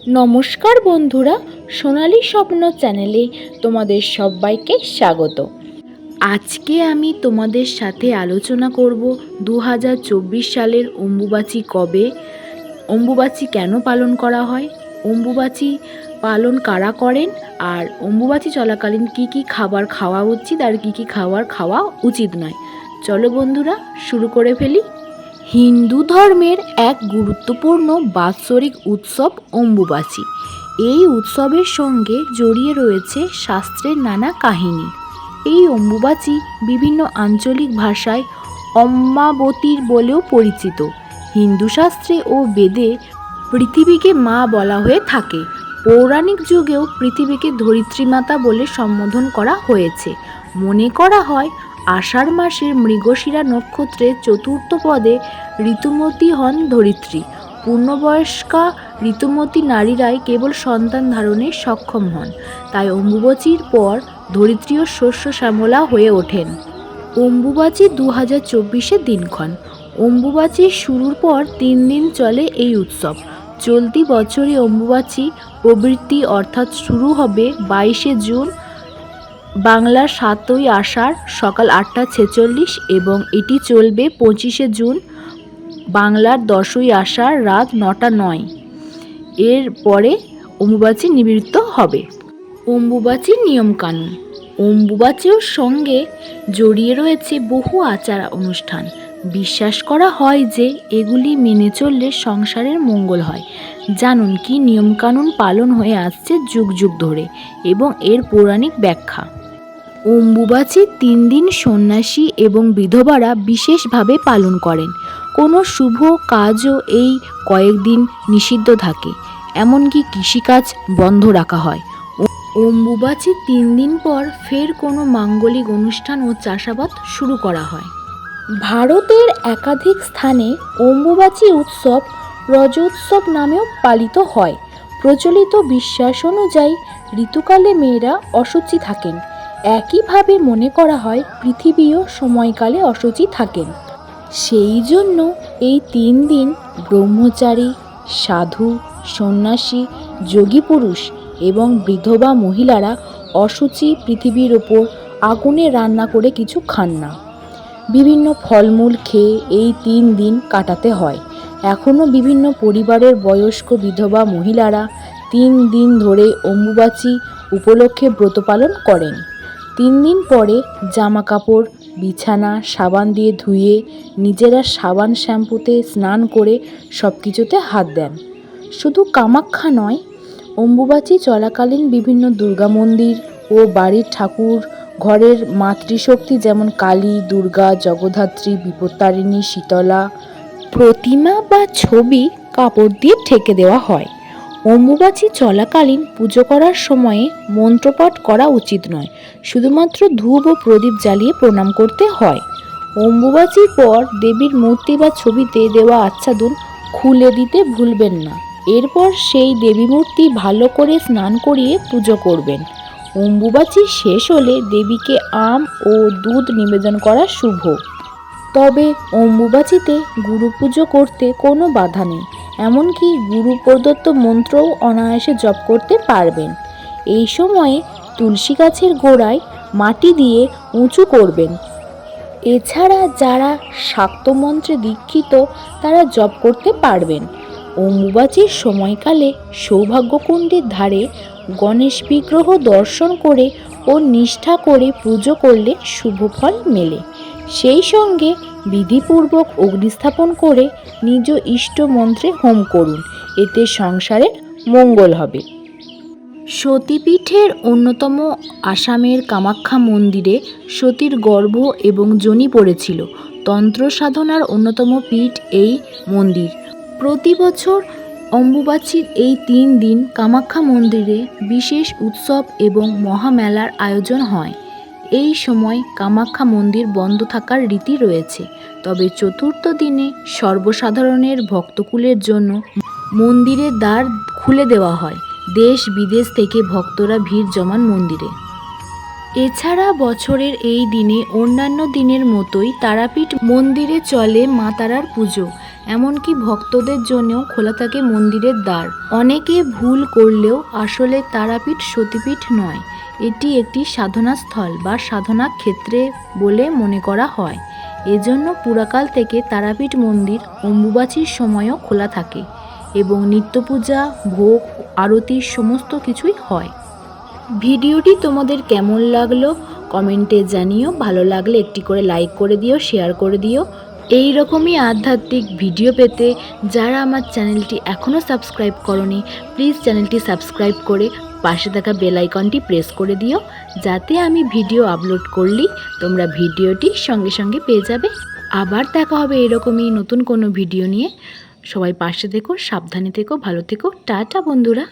নমস্কার বন্ধুরা, সোনালী স্বপ্ন চ্যানেলে তোমাদের সবাইকে স্বাগত। আজকে আমি তোমাদের সাথে আলোচনা করব 2024 সালের অম্বুবাচী কবে, অম্বুবাচী কেন পালন করা হয়, অম্বুবাচী পালন কারা করেন, আর অম্বুবাচী চলাকালীন কি কি খাবার খাওয়া উচিত আর কি কি খাবার খাওয়া উচিত নয়। চলো বন্ধুরা, শুরু করে ফেলি। হিন্দু ধর্মের এক গুরুত্বপূর্ণ বাৎসরিক উৎসব অম্বুবাচী। এই উৎসবের সঙ্গে জড়িয়ে রয়েছে শাস্ত্রের নানা কাহিনী। এই অম্বুবাচী বিভিন্ন আঞ্চলিক ভাষায় অম্বাবতীর বলেও পরিচিত। হিন্দু শাস্ত্রে ও বেদে পৃথিবীকে মা বলা হয়ে থাকে। পৌরাণিক যুগেও পৃথিবীকে ধরিত্রীমাতা বলে সম্বোধন করা হয়েছে। মনে করা হয় আষাঢ় মাসের মৃগশিরা নক্ষত্রে চতুর্থ পদে ঋতুমতী হন ধরিত্রী। পূর্ণবয়স্কা ঋতুমতী নারীরাই কেবল সন্তান ধারণে সক্ষম হন। তাই অম্বুবাচীর পর ধরিত্রীও শস্য শ্যামলা হয়ে ওঠেন। অম্বুবাচী 2024-এর দিনক্ষণ। অম্বুবাচী শুরুর পর 3 দিন চলে এই উৎসব। চলতি বছরে অম্বুবাচী প্রবৃত্তি অর্থাৎ শুরু হবে 22শে জুন, বাংলার 7ই আষাঢ় সকাল 8টা 46 এবং এটি চলবে 25শে জুন, বাংলার 10ই আষাঢ় রাত 9টা 9। এর পরে অম্বুবাচী নিবৃত্ত হবে। অম্বুবাচীর নিয়মকানুন। অম্বুবাচীর সঙ্গে জড়িয়ে রয়েছে বহু আচার অনুষ্ঠান। বিশ্বাস করা হয় যে এগুলি মেনে চললে সংসারের মঙ্গল হয়। জানুন কি নিয়মকানুন পালন হয়ে আসছে যুগ যুগ ধরে এবং এর পৌরাণিক ব্যাখ্যা। অম্বুবাচী 3 দিন সন্ন্যাসী এবং বিধবারা বিশেষভাবে পালন করেন। কোনো শুভ কাজও এই কয়েকদিন নিষিদ্ধ থাকে, এমনকি কৃষিকাজ বন্ধ রাখা হয়। অম্বুবাচীর 3 দিন পর ফের কোনো মাঙ্গলিক অনুষ্ঠান ও চাষাবাদ শুরু করা হয়। ভারতের একাধিক স্থানে অম্বুবাচী উৎসব রজোৎসব নামেও পালিত হয়। প্রচলিত বিশ্বাস অনুযায়ী ঋতুকালে মেয়েরা অশুচি থাকেন। একইভাবে মনে করা হয় পৃথিবীও সময়কালে অশুচি থাকেন। সেই জন্য এই 3 দিন ব্রহ্মচারী, সাধু, সন্ন্যাসী, যোগী পুরুষ এবং বিধবা মহিলারা অশুচি পৃথিবীর ওপর আগুনে রান্না করে কিছু খান না। বিভিন্ন ফলমূল খেয়ে এই 3 দিন কাটাতে হয়। এখনও বিভিন্ন পরিবারের বয়স্ক বিধবা মহিলারা 3 দিন ধরে অম্বুবাচী উপলক্ষে ব্রত পালন করেন। 3 দিন পরে জামা কাপড়, বিছানা সাবান দিয়ে ধুয়ে নিজেরা সাবান শ্যাম্পুতে স্নান করে সব কিছুতে হাত দেন। শুধু কামাখ্যা নয়, অম্বুবাচী চলাকালীন বিভিন্ন দুর্গা মন্দির ও বাড়ির ঠাকুর ঘরের মাতৃশক্তি যেমন কালী, দুর্গা, জগদ্ধাত্রী, বিপত্তারিণী, শীতলা প্রতিমা বা ছবি কাপড় দিয়ে ঢেকে দেওয়া হয়। অম্বুবাচী চলাকালীন পুজো করার সময়ে মন্ত্রপাঠ করা উচিত নয়, শুধুমাত্র ধূপ ও প্রদীপ জ্বালিয়ে প্রণাম করতে হয়। অম্বুবাচীর পর দেবীর মূর্তি বা ছবিতে দেওয়া আচ্ছাদন খুলে দিতে ভুলবেন না। এরপর সেই দেবী মূর্তি ভালো করে স্নান করিয়ে পুজো করবেন। অম্বুবাচী শেষ হলে দেবীকে আম ও দুধ নিবেদন করা শুভ। তবে অম্বুবাচীতে গুরু পুজো করতে কোনো বাধা নেই, এমনকি গুরু প্রদত্ত মন্ত্রও অনায়াসে জপ করতে পারবেন। এই সময়ে তুলসী গাছের গোড়ায় মাটি দিয়ে উঁচু করবেন। এছাড়া যারা শাক্ত মন্ত্রে দীক্ষিত তারা জপ করতে পারবেন। অম্বুবাচীর সময়কালে সৌভাগ্যকুণ্ডের ধারে গণেশ বিগ্রহ দর্শন করে ও নিষ্ঠা করে পুজো করলে শুভ ফল মেলে। সেই সঙ্গে বিধিপূর্বক অগ্নিস্থাপন করে নিজ ইষ্ট মন্ত্রে হোম করুন, এতে সংসারের মঙ্গল হবে। সতীপীঠের অন্যতম আসামের কামাখ্যা মন্দিরে সতীর গর্ভ এবং যোনি পড়েছিল। তন্ত্র সাধনার অন্যতম পীঠ এই মন্দির। প্রতি বছর অম্বুবাচীর এই 3 দিন কামাখ্যা মন্দিরে বিশেষ উৎসব এবং মহামেলার আয়োজন হয়। এই সময় কামাখ্যা মন্দির বন্ধ থাকার রীতি রয়েছে, তবে চতুর্থ দিনে সর্বসাধারণের ভক্তকুলের জন্য মন্দিরের দ্বার খুলে দেওয়া হয়। দেশ বিদেশ থেকে ভক্তরা ভিড় জমান মন্দিরে। এছাড়া বছরের এই দিনে অন্যান্য দিনের মতোই তারাপীঠ মন্দিরে চলে মা তারার পুজো। এমনকি ভক্তদের জন্যও খোলা থাকে মন্দিরের দ্বার। অনেকে ভুল করলেও আসলে তারাপীঠ সতীপীঠ নয়, এটি একটি সাধনা স্থল বা সাধনা ক্ষেত্রে বলে মনে করা হয়। এজন্য পুরাকাল থেকে তারাপীঠ মন্দির অম্বুবাচীর সময়ও খোলা থাকে এবং নিত্যপূজা, ভোগ, আরতি সমস্ত কিছুই হয়। ভিডিওটি তোমাদের কেমন লাগলো কমেন্টে জানিও। ভালো লাগলে একটি করে লাইক করে দিও, শেয়ার করে দিও। এই রকমই আধ্যাত্মিক ভিডিও পেতে যারা আমার চ্যানেলটি এখনও সাবস্ক্রাইব করনি, প্লিজ চ্যানেলটি সাবস্ক্রাইব করে পাশে থাকা বেল আইকনটি প্রেস করে দিও, যাতে আমি ভিডিও আপলোড করলেই তোমরা ভিডিওটি সঙ্গে সঙ্গে পেয়ে যাবে। আবার দেখা হবে এরকমই নতুন কোনো ভিডিও নিয়ে। সবাই পাশে থেকো, সাবধানে থেকো, ভালো থেকো। টাটা বন্ধুরা।